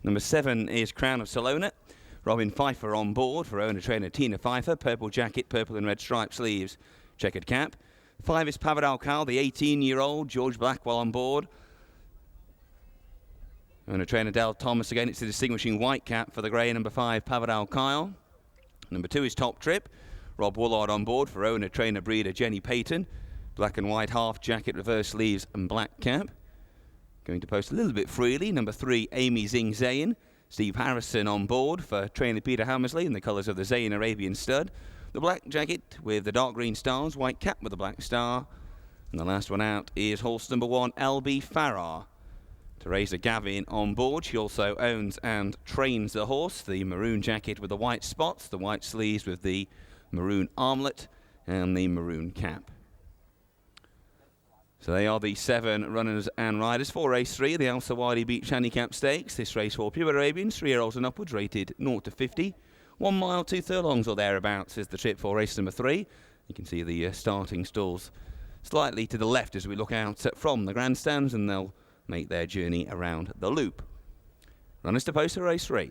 Number 7 is Crown of Salona. Robin Pfeiffer on board for owner-trainer Tina Pfeiffer. Purple jacket, purple and red striped sleeves, checkered cap. 5 is Pavidal Cal, the 18-year-old. George Blackwell on board. Owner-trainer Del Thomas again. It's the distinguishing white cap for the grey number 5, Pavidal Kyle. Number 2 is Top Trip. Rob Woolard on board for owner-trainer breeder Jenny Payton. Black and white half jacket, reverse sleeves and black cap. Going to post a little bit freely. Number 3, Amy Zing Zayn. Steve Harrison on board for trainer Peter Hammersley in the colours of the Zayn Arabian stud. The black jacket with the dark green stars, white cap with the black star. And the last one out is horse number 1, LB Farrar. Teresa Gavin on board. She also owns and trains the horse. The maroon jacket with the white spots, the white sleeves with the maroon armlet and the maroon cap. So they are the 7 runners and riders for race 3, the Al Sawadi Beach Handicap Stakes. This race for pure Arabians, 3-year-olds and upwards, rated 0 to 50. 1 mile, 2 furlongs or thereabouts is the trip for race number 3. You can see the starting stalls slightly to the left as we look out from the grandstands, and they'll make their journey around the loop. Runners to post for race 3.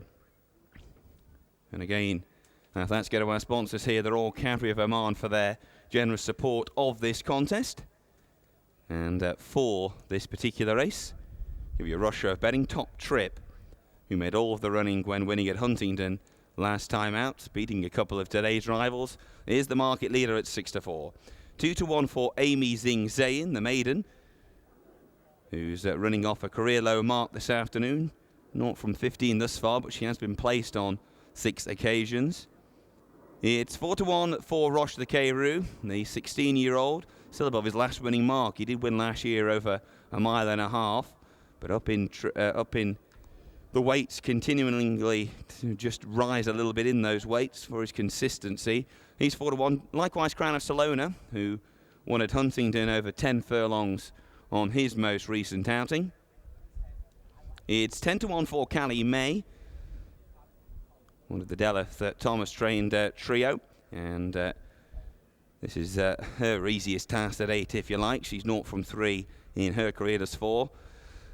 And again, thanks go to our sponsors here, the Royal Cavalry of Oman, for their generous support of this contest. And for this particular race, give you a rusher of betting. Top Trip, who made all of the running when winning at Huntingdon last time out, beating a couple of today's rivals, is the market leader at 6 to 4. 2 to 1 for Amy Zing Zayn, the maiden, who's running off a career low mark this afternoon. Not from 15 thus far, but she has been placed on 6 occasions. It's 4 to 1 for Roche the Carew, the 16-year-old, still above his last winning mark. He did win last year over 1.5 miles, but up in the weights, continually to just rise a little bit in those weights for his consistency. He's 4 to 1. Likewise, Crown of Salona, who won at Huntingdon over 10 furlongs on his most recent outing. It's 10 to 1 for Callie May, one of the Delath Thomas trained trio, and this is her easiest task at 8, if you like. She's 0 from 3 in her career thus far.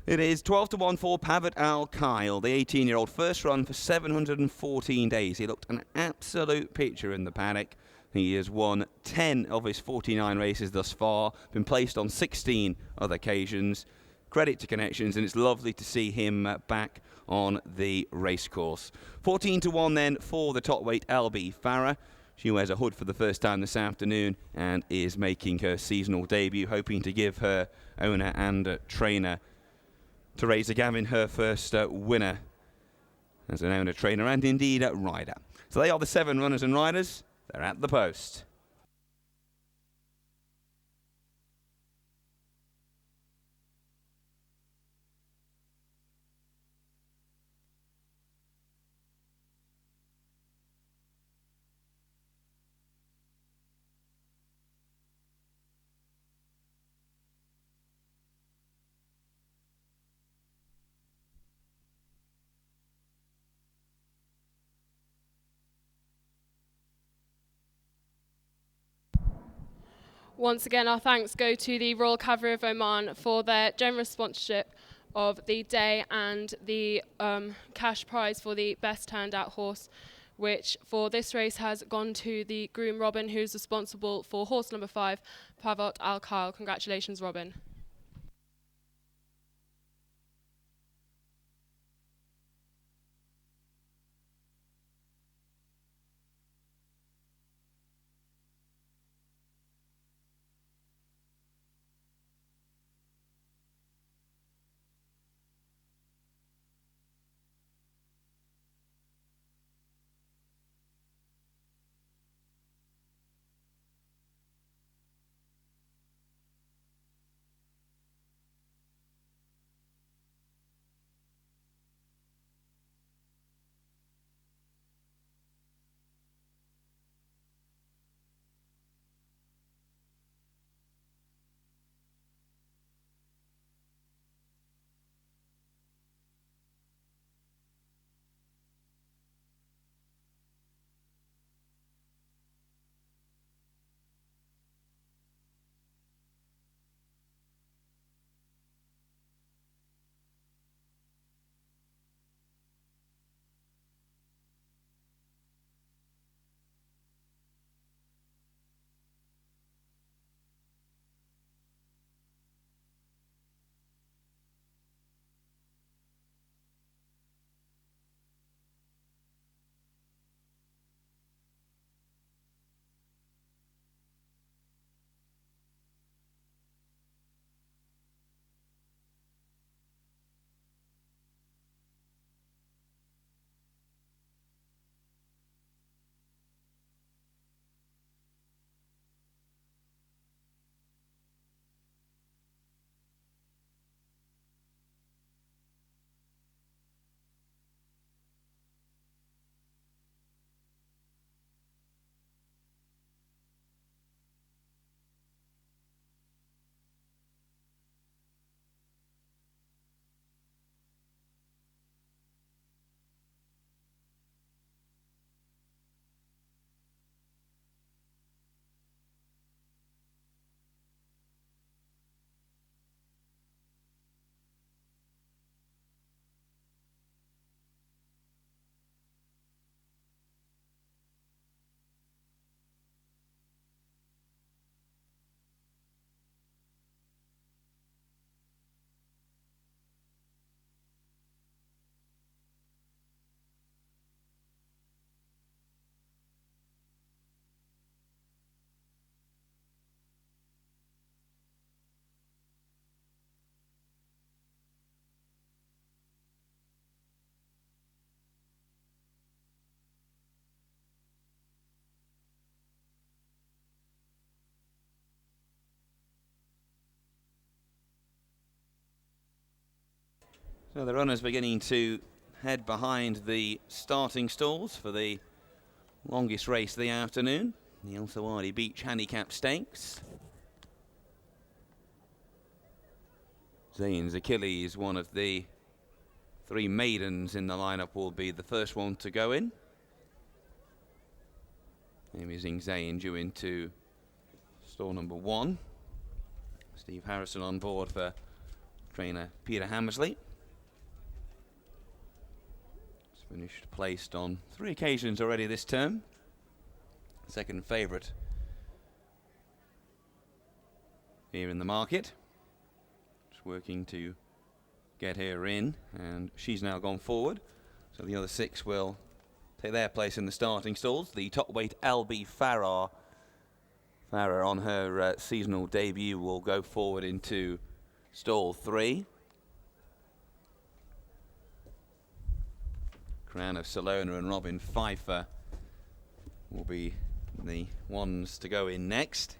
It is 12 to 1 for Pavat Al Kyle, the 18-year-old, first run for 714 days. He looked an absolute picture in the paddock. He has won 10 of his 49 races thus far, been placed on 16 other occasions. Credit to connections, and it's lovely to see him back on the racecourse. 14 to 1 then for the top weight LB Farrar. She wears a hood for the first time this afternoon and is making her seasonal debut, hoping to give her owner and trainer Teresa Gavin her first winner as an owner, trainer and indeed a rider. So they are the 7 runners and riders. They're at the post. Once again, our thanks go to the Royal Cavalry of Oman for their generous sponsorship of the day and the cash prize for the best turned out horse, which for this race has gone to the groom Robin, who's responsible for horse number 5, Pavat Al Kyle. Congratulations, Robin. So the runners beginning to head behind the starting stalls for the longest race of the afternoon, the Al Sawadi Beach Handicap Stakes. Zayn's Achilles, one of the 3 maidens in the lineup, will be the first one to go in. Amazing Zayn due into stall number 1. Steve Harrison on board for trainer Peter Hammersley. He's finished placed on 3 occasions already this term. Second favourite here in the market. Just working to get her in, and she's now gone forward. So the other 6 will take their place in the starting stalls. The top weight LB Farrar on her seasonal debut will go forward into stall 3. Crown of Salona and Robin Pfeiffer will be the ones to go in next.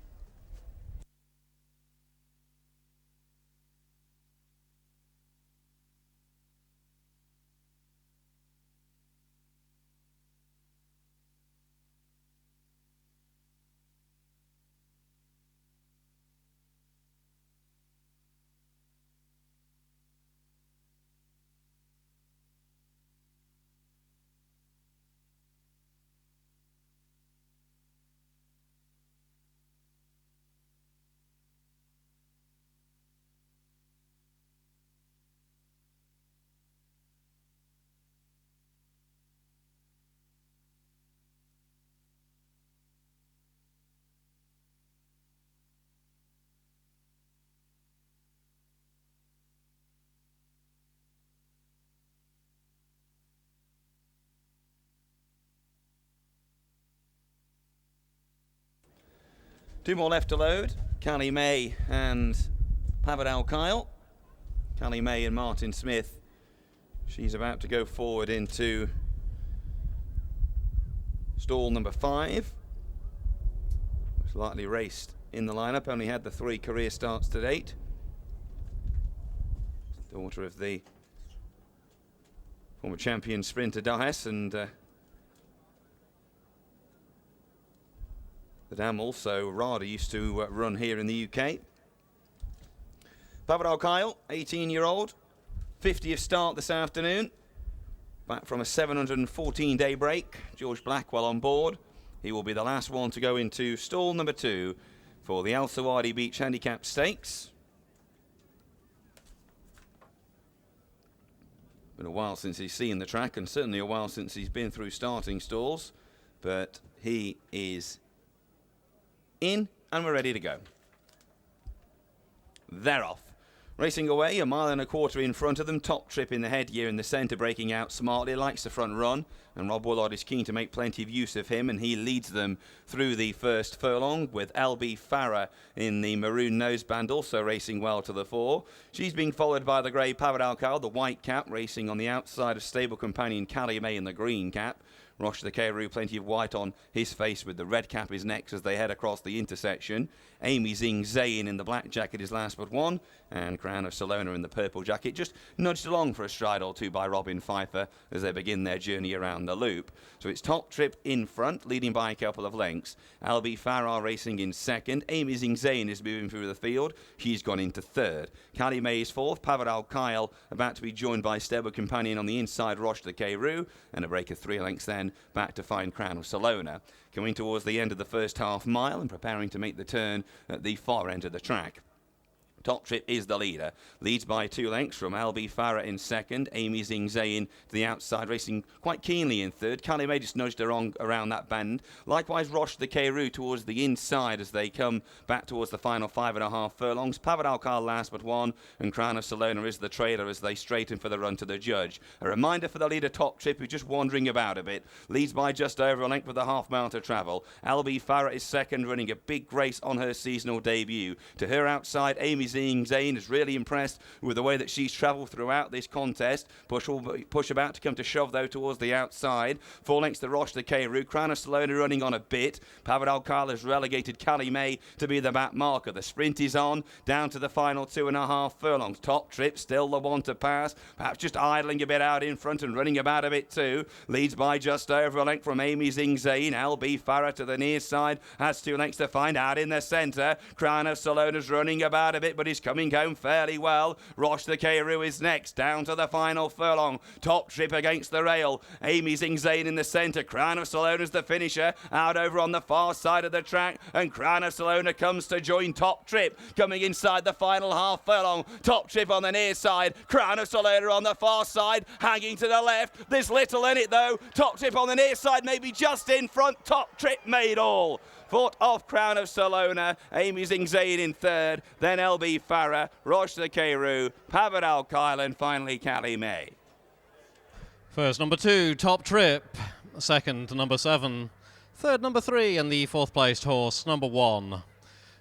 Two more left to load, Callie May and Pavadal Kyle. Callie May and Martin Smith. She's about to go forward into stall number 5. Most likely raced in the lineup, only had the 3 career starts to date. Daughter of the former champion sprinter Dahes, and the dam also Rada used to run here in the UK. Pavadal Kyle, 18-year-old, 50th start this afternoon. Back from a 714-day break. George Blackwell on board. He will be the last one to go into stall number 2 for the Al Sawadi Beach Handicap Stakes. Been a while since he's seen the track, and certainly a while since he's been through starting stalls, but he is in, and we're ready to go. They're off. Racing away, 1.25 miles in front of them. Top Trip in the headgear in the centre, breaking out smartly, likes the front run, and Rob Woolard is keen to make plenty of use of him, and he leads them through the first furlong, with LB Farrar in the maroon noseband also racing well to the fore. She's being followed by the grey Pavadal Kyle, the white cap, racing on the outside of stable companion Callie May in the green cap. Roche the Carew, plenty of white on his face with the red cap his next as they head across the intersection. Amy Zing Zayn in the black jacket is last but one, and Crown of Salona in the purple jacket, just nudged along for a stride or two by Robin Pfeiffer as they begin their journey around the loop. So it's Top Trip in front, leading by a couple of lengths. LB Farrar racing in second. Amy Zing Zayn is moving through the field. She's gone into third. Callie May is fourth. Pavadal Kyle about to be joined by stable companion on the inside, Roche the Carew, and a break of 3 lengths then back to find Crown of Salona. Coming towards the end of the first half mile and preparing to make the turn at the far end of the track. Top Trip is the leader, leads by 2 lengths from LB Farrar in second, Amy Zing Zayn to the outside, racing quite keenly in third. Callie May just nudged her on around that bend. Likewise, Roche the Carew towards the inside as they come back towards the final 5.5 furlongs. Pavadal Kyle last but one, and Crown of Salona is the trailer as they straighten for the run to the judge. A reminder for the leader, Top Trip, who's just wandering about a bit, leads by just over a length with a half mile to travel. LB Farrar is second, running a big race on her seasonal debut. To her outside, Amy Amazing Zane is really impressed with the way that she's travelled throughout this contest. Push about to come to shove, though, towards the outside. 4 lengths to Roche de Cairo. Crown of Salona running on a bit. Pavel Kyle has relegated Callie May to be the back marker. The sprint is on, down to the final 2.5 furlongs. Top Trip still the one to pass. Perhaps just idling a bit out in front and running about a bit too. Leads by just over a length from Amazing Zane. LB Farah to the near side. Has 2 lengths to find out in the centre. Crown of Salona's running about a bit, but is coming home fairly well. Roche de Cairo is next, down to the final furlong. Top Trip against the rail. Amazing Zane in the centre. Crown of Salona's the finisher. Out over on the far side of the track, and Crown of Salona comes to join Top Trip. Coming inside the final half furlong. Top Trip on the near side. Crown of Salona on the far side, hanging to the left. There's little in it though. Top Trip on the near side, maybe just in front. Top Trip made all. Fought off Crown of Salona, Amazing Zane in third, then LB Farah, Roche de Cairo, Pavel Kyle, and finally Callie May. First, number 2, Top Trip. Second, number 7. Third, number 3, and the fourth placed horse, number 1.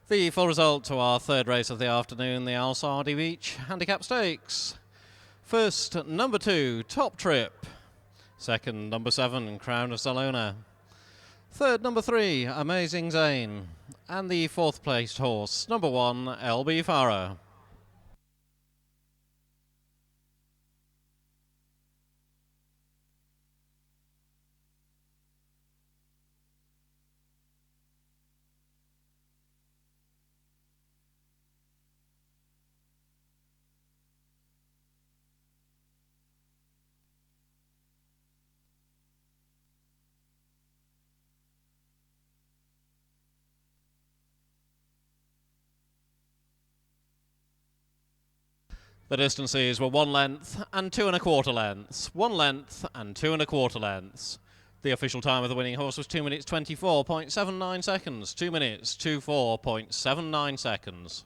The full result to our third race of the afternoon, the Al Saadi Beach Handicap Stakes. First, number 2, Top Trip. Second, number 7, Crown of Salona. Third, number 3, Amazing Zane. And the fourth placed horse, number 1, LB Farah. The distances were 1 length and 2 1/4 lengths. 1 length and 2 1/4 lengths. The official time of the winning horse was 2 minutes 24.79 seconds. 2 minutes 24.79 seconds.